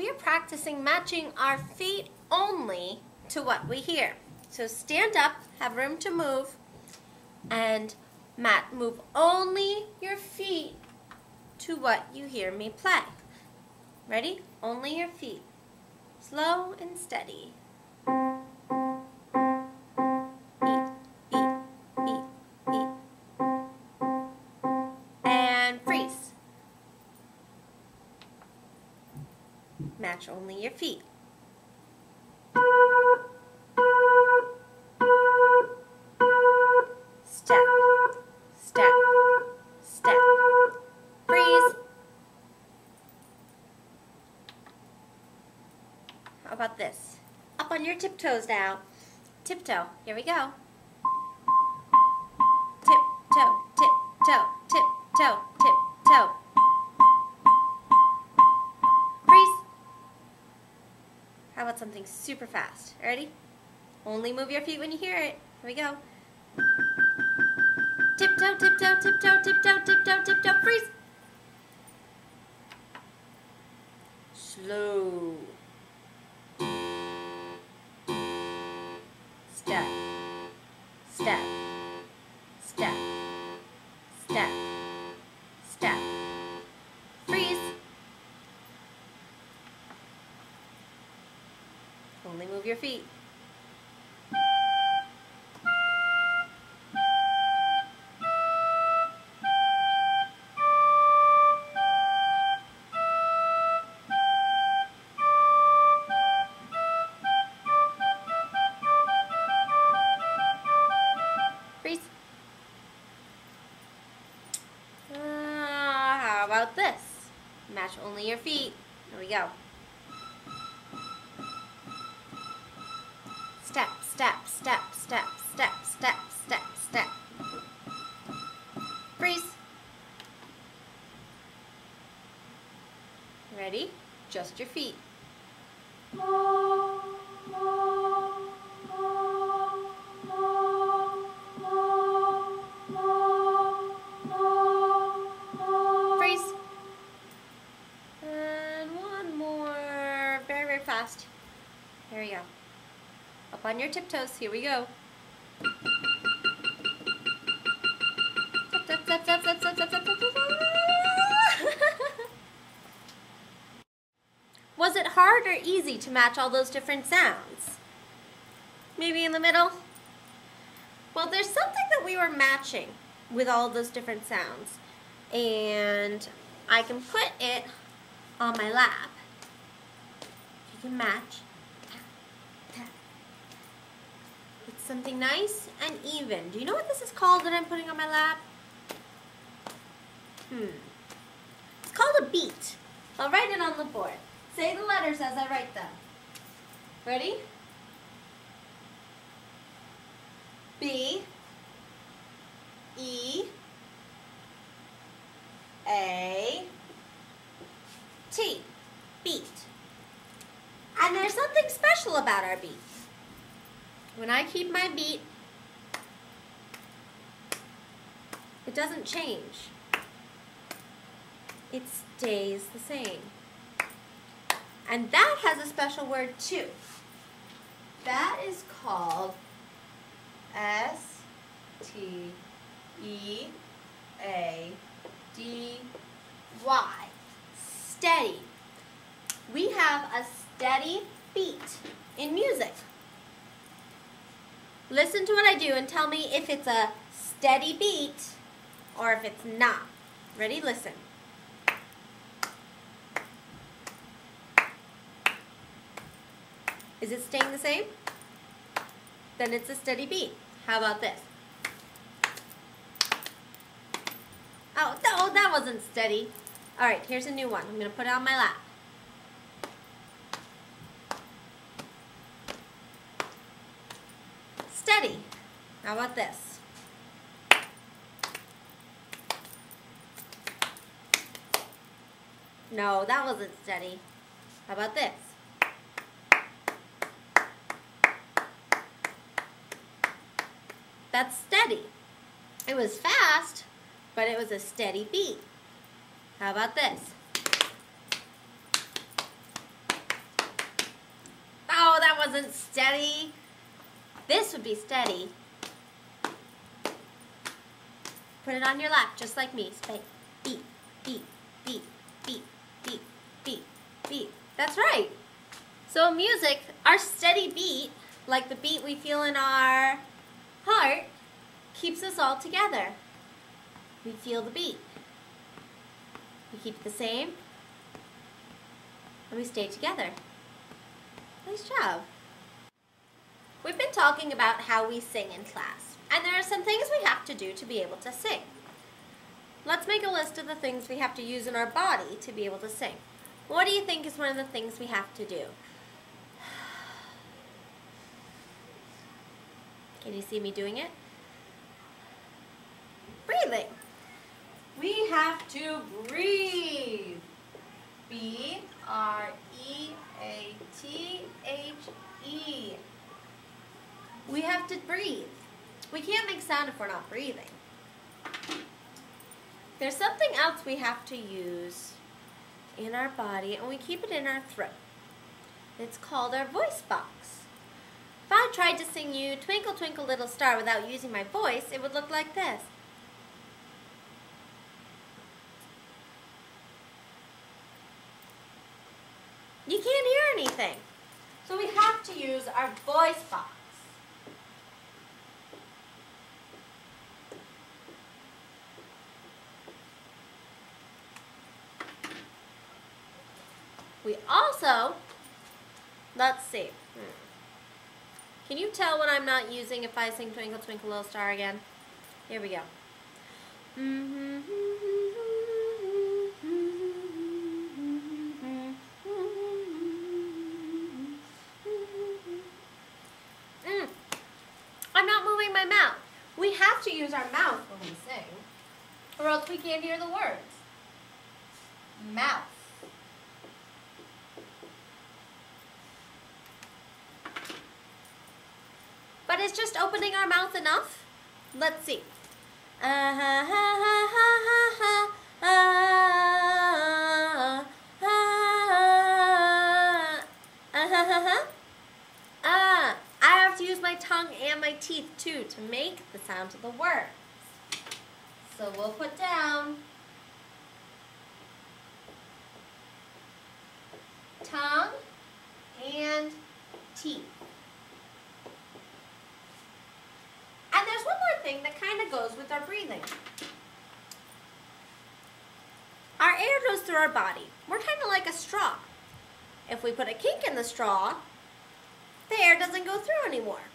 we are practicing matching our feet only to what we hear. So stand up, have room to move, and move only your feet to what you hear me play. Ready? Only your feet. Slow and steady. Eat, eat, eat, eat. And freeze. Match only your feet. Step, step, step. Freeze. How about this? Up on your tiptoes now. Tiptoe. Here we go. Tiptoe, tiptoe, tiptoe, tiptoe. Freeze. How about something super fast? Ready? Only move your feet when you hear it. Here we go. Tiptoe, tiptoe, tiptoe, tiptoe, tiptoe, tiptoe. Freeze. Slow. Step, step, step, step, step. Freeze. Only move your feet. Freeze. How about this? Match only your feet. Here we go. Step, step, step, step, step, step, step, step. Freeze. Ready? Just your feet. Freeze. And one more. Very, very fast. Here we go. Up on your tiptoes. Here we go. Step, step, step, step, step, step, step, step, step. Was it hard or easy to match all those different sounds? Maybe in the middle? Well, there's something that we were matching with all those different sounds. And I can put it on my lap. You can match. It's something nice and even. Do you know what this is called that I'm putting on my lap? It's called a beat. I'll write it on the board. Say the letters as I write them. Ready? B, E, A, T. Beat. And there's something special about our beat. When I keep my beat, it doesn't change. It stays the same. And that has a special word too. That is called S-T-E-A-D-Y. Steady. We have a steady beat in music. Listen to what I do and tell me if it's a steady beat or if it's not. Ready? Listen. Is it staying the same? Then it's a steady beat. How about this? Oh, no, that wasn't steady. All right, here's a new one. I'm going to put it on my lap. Steady. How about this? No, that wasn't steady. How about this? That's steady. It was fast, but it was a steady beat. How about this? wasn't steady. This would be steady. Put it on your lap, just like me. Say beat, beat, beat, beat, beat, beat, beat. That's right. So in music, our steady beat, like the beat we feel in our heart, keeps us all together. We feel the beat. We keep it the same, and we stay together. Nice job. We've been talking about how we sing in class, and there are some things we have to do to be able to sing. Let's make a list of the things we have to use in our body to be able to sing. What do you think is one of the things we have to do? Can you see me doing it? Breathing. We have to breathe. B-R-E-A-T-H-E. We have to breathe. We can't make sound if we're not breathing. There's something else we have to use in our body, and we keep it in our throat. It's called our voice box. If I tried to sing you Twinkle Twinkle Little Star without using my voice, it would look like this. You can't hear anything. So we have to use our voice box. We also, let's see. Can you tell what I'm not using if I sing Twinkle Twinkle Little Star again? Here we go. I'm not moving my mouth. We have to use our mouth when we sing, or else we can't hear the words. Mouth. But is just opening our mouth enough? Let's see. I have to use my tongue and my teeth too to make the sound of the words. So we'll put down tongue and teeth. And there's one more thing that kind of goes with our breathing. Our air goes through our body. We're kind of like a straw. If we put a kink in the straw, the air doesn't go through anymore.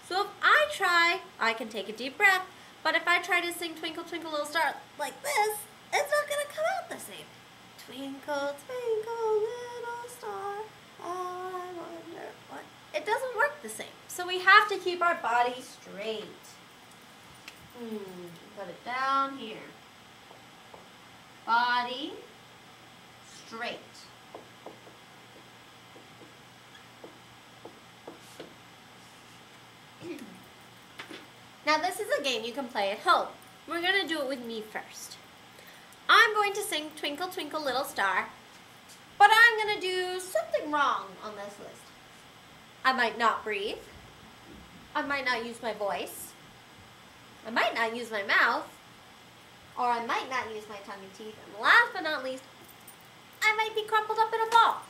So if I try, I can take a deep breath, but if I try to sing Twinkle Twinkle Little Star like this, it's not going to come out the same. Twinkle, twinkle, little star, I wonder what. It doesn't work the same. So we have to keep our body straight. Put it down here. Body straight. Now this is a game you can play at home. We're going to do it with me first. I'm going to sing Twinkle Twinkle Little Star, but I'm going to do something wrong on this list. I might not breathe. I might not use my voice. I might not use my mouth. Or I might not use my tongue and teeth. And last but not least, I might be crumpled up in a ball.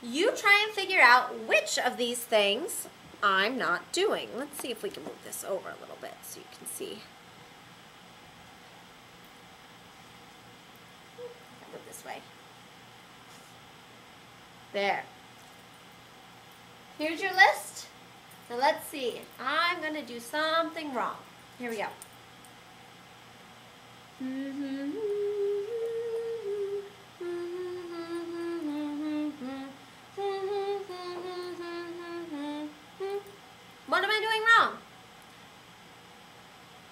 You try and figure out which of these things I'm not doing. Let's see if we can move this over a little bit so you can see. I'll move this way. There. Here's your list. Now let's see. I'm going to do something wrong. Here we go. What am I doing wrong?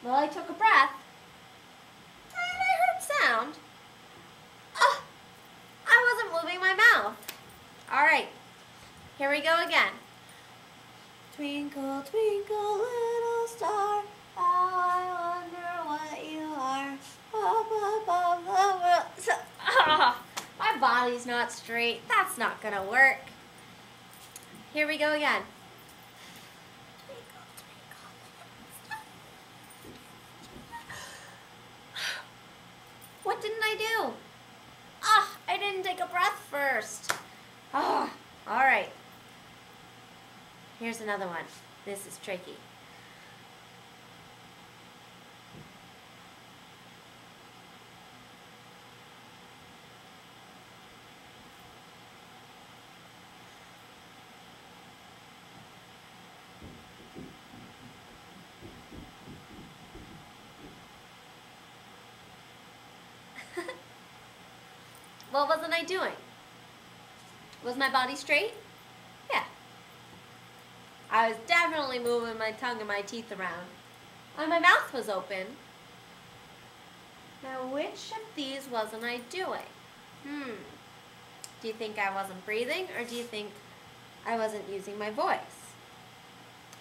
Well, I took a breath and I heard sound. Oh, I wasn't moving my mouth. All right, here we go again. Twinkle, twinkle, little star, how I wonder what you are up above the world. My body's not straight. That's not gonna work. Here we go again. What didn't I do? Ah, I didn't take a breath first. Ah, all right. Here's another one. This is tricky. What wasn't I doing? Was my body straight? Yeah. I was definitely moving my tongue and my teeth around. And my mouth was open. Now, which of these wasn't I doing? Do you think I wasn't breathing, or do you think I wasn't using my voice?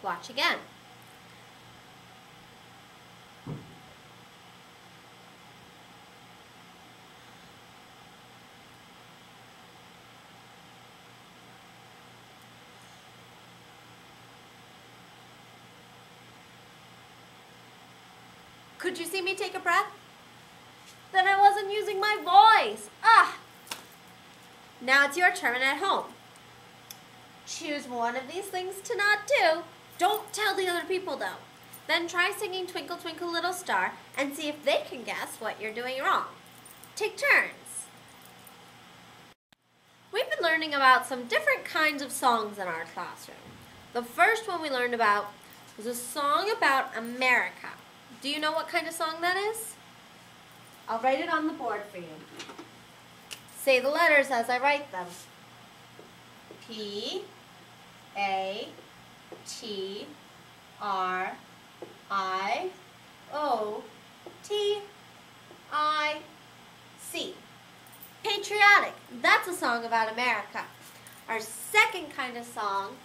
Watch again. Could you see me take a breath? Then I wasn't using my voice. Ah! Now it's your turn at home. Choose one of these things to not do. Don't tell the other people though. Then try singing Twinkle Twinkle Little Star and see if they can guess what you're doing wrong. Take turns. We've been learning about some different kinds of songs in our classroom. The first one we learned about was a song about America. Do you know what kind of song that is? I'll write it on the board for you. Say the letters as I write them. P, A, T, R, I, O, T, I, C. Patriotic. That's a song about America. Our second kind of song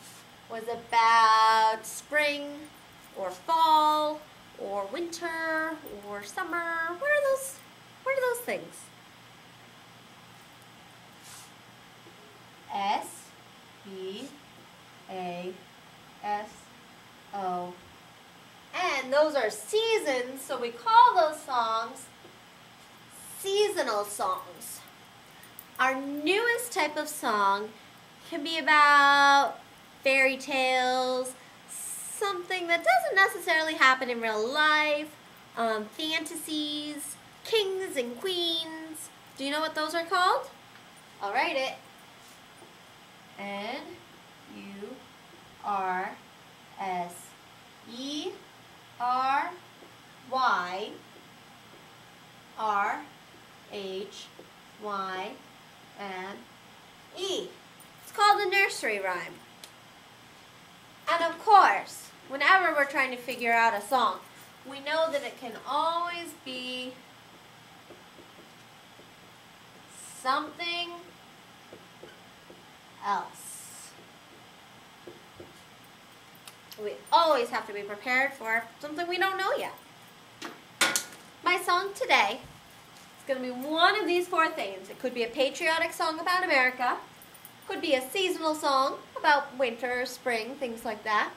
was about spring or fall or winter or summer. What are those things? S, E, A, S, O. And those are seasons, so we call those songs seasonal songs. Our newest type of song can be about fairy tales, something that doesn't necessarily happen in real life, fantasies, kings and queens. Do you know what those are called? I'll write it. N-U-R-S-E-R-Y-N-E. It's called a nursery rhyme. And of course, whenever we're trying to figure out a song, we know that it can always be something else. We always have to be prepared for something we don't know yet. My song today is going to be one of these four things. It could be a patriotic song about America. Could be a seasonal song about winter, spring, things like that.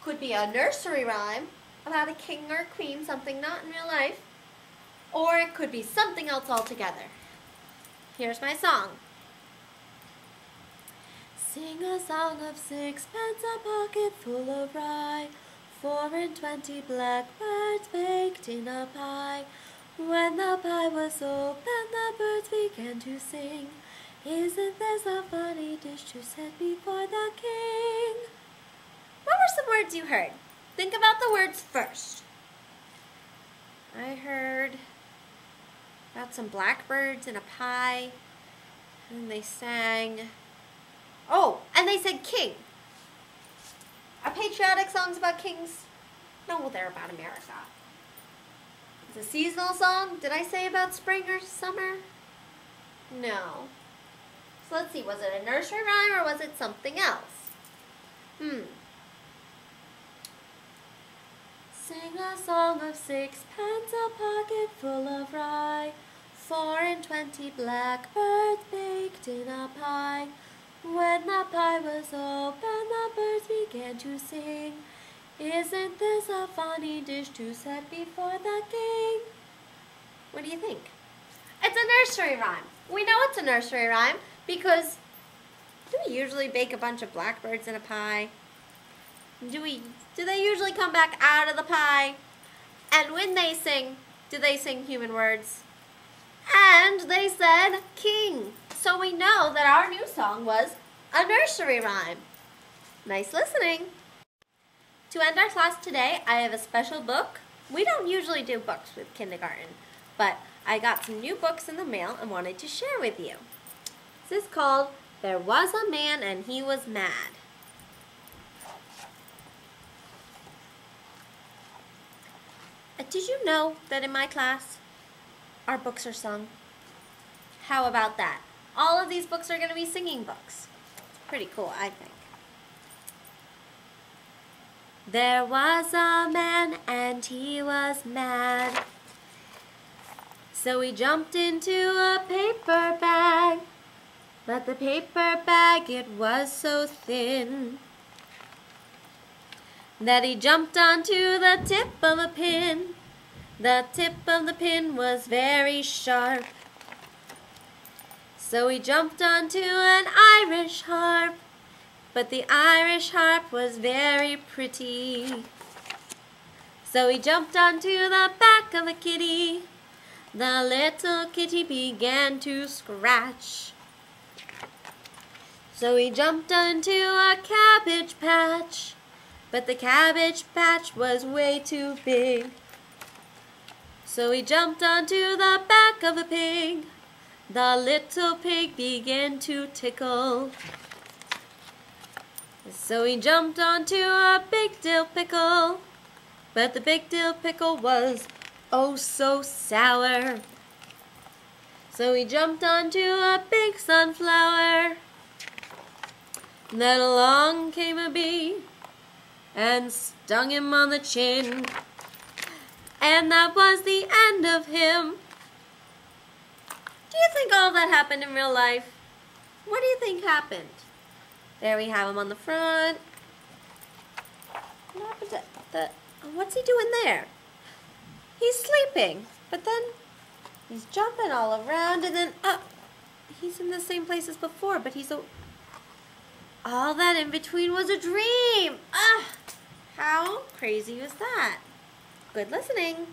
Could be a nursery rhyme about a king or queen, something not in real life. Or it could be something else altogether. Here's my song. Sing a song of sixpence, a pocket full of rye, 4 and 20 blackbirds baked in a pie. When the pie was opened, the birds began to sing. Isn't this a funny dish to set before the king? What were some words you heard? Think about the words first. I heard about some blackbirds and a pie, and they sang, oh, and they said king. Are patriotic songs about kings? No, they're about America. It's a seasonal song. Did I say about spring or summer? No. So let's see, was it a nursery rhyme or was it something else? Sing a song of sixpence, a pocket full of rye, 4 and 20 blackbirds baked in a pie. When the pie was open, the birds began to sing. Isn't this a funny dish to set before the king? What do you think? It's a nursery rhyme. We know it's a nursery rhyme because do we usually bake a bunch of blackbirds in a pie? Do they usually come back out of the pie? And when they sing, do they sing human words? And they said king. So we know that our new song was a nursery rhyme. Nice listening. To end our class today, I have a special book. We don't usually do books with kindergarten, but I got some new books in the mail and wanted to share with you. This is called There Was a Man and He Was Mad. Did you know that in my class, our books are sung? How about that? All of these books are going to be singing books. Pretty cool, I think. There was a man and he was mad. So he jumped into a paper bag. But the paper bag, it was so thin that he jumped onto the tip of a pin. The tip of the pin was very sharp. So he jumped onto an Irish harp. But the Irish harp was very pretty. So he jumped onto the back of a kitty. The little kitty began to scratch. So he jumped onto a cabbage patch. But the cabbage patch was way too big. So he jumped onto the back of a pig. The little pig began to tickle. So he jumped onto a big dill pickle. But the big dill pickle was oh so sour. So he jumped onto a big sunflower. Then along came a bee and stung him on the chin. And that was the end of him. Do you think all that happened in real life? What do you think happened? There we have him on the front. What happened to what's he doing there? He's sleeping, but then he's jumping all around and then he's in the same place as before, but all that in between was a dream. How crazy was that? Good listening.